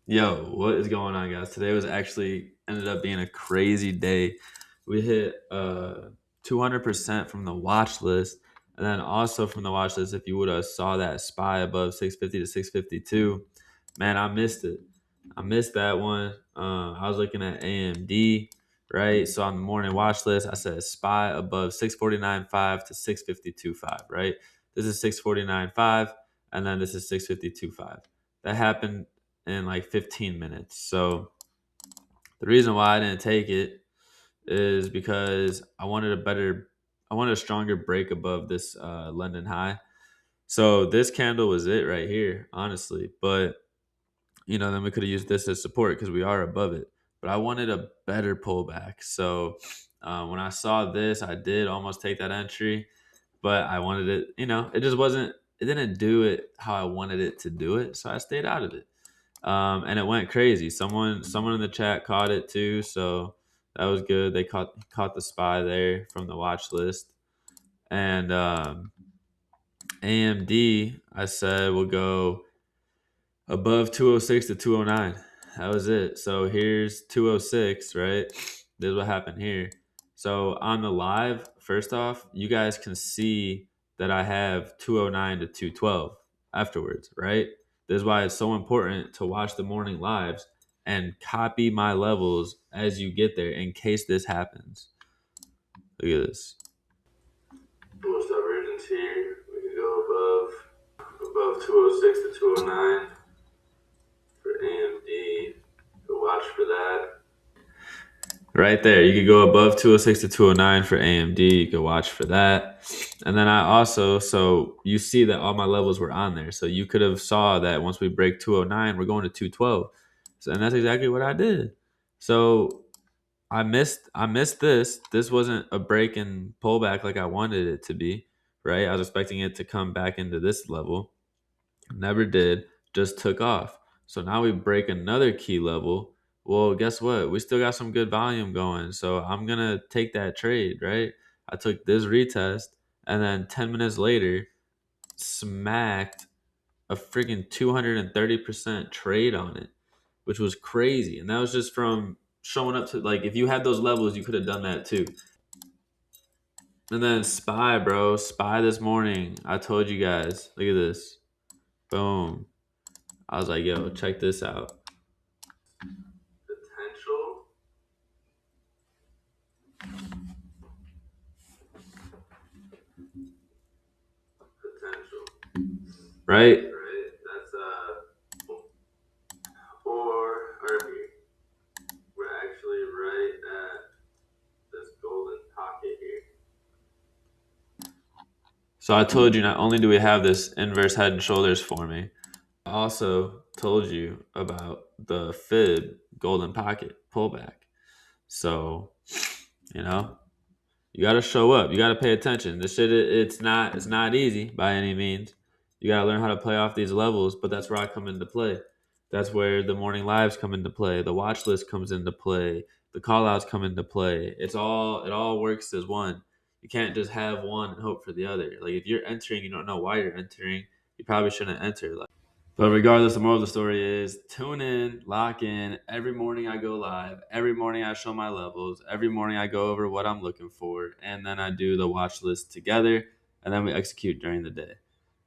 Yo, what is going on, guys? Today was actually ended up being a crazy day. We hit 200% from the watch list, and then also from the watch list. If you would have saw that SPY above 650 to 652, man, I missed it. I missed that one. I was looking at AMD, right? So on the morning watch list, I said SPY above 649.5 to 652.5, right? This is 649.5, and then this is 652.5. That happened in like 15 minutes. So the reason why I didn't take it is because I wanted a stronger break above this London high. So this candle was it right here, honestly. But then we could have used this as support because we are above it. But I wanted a better pullback. So when I saw this, I did almost take that entry, but I wanted it. It just wasn't. It didn't do it how I wanted it to do it, so I stayed out of it. And it went crazy. Someone in the chat caught it too, so that was good. They caught the SPY there from the watch list, and AMD I said will go above 206 to 209. That was it. So here's 206, right? This is what happened here. So on the live, first off, you guys can see that I have 209 to 212 afterwards, right? This is why it's so important to watch the morning lives and copy my levels as you get there in case this happens. Look at this. Most divergence here. We can go above 206 to 209. For AMD, go watch for that. Right there, you could go above 206 to 209 for AMD. You could watch for that. And then so you see that all my levels were on there. So you could have saw that once we break 209, we're going to 212. And that's exactly what I did. So I missed this. This wasn't a break and pullback like I wanted it to be, right? I was expecting it to come back into this level. Never did, just took off. So now we break another key level. Well, guess what? We still got some good volume going. So I'm going to take that trade, right? I took this retest and then 10 minutes later, smacked a freaking 230% trade on it, which was crazy. And that was just from showing up to, like, if you had those levels, you could have done that too. And then SPY, bro. SPY this morning. I told you guys. Look at this. Boom. I was like, yo, check this out. Potential. Right? Right. That's or we're actually right at this golden pocket here. So I told you not only do we have this inverse head and shoulders forming, I also told you about the fib golden pocket pullback. So, you know, you got to show up. You got to pay attention. This shit, it's not easy by any means. You got to learn how to play off these levels, but that's where I come into play. That's where the morning lives come into play. The watch list comes into play. The call outs come into play. It all works as one. You can't just have one and hope for the other. Like if you're entering, you don't know why you're entering. You probably shouldn't enter. But regardless, the moral of the story is tune in, lock in. Every morning I go live. Every morning I show my levels. Every morning I go over what I'm looking for. And then I do the watch list together. And then we execute during the day.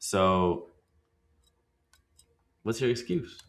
So, what's your excuse?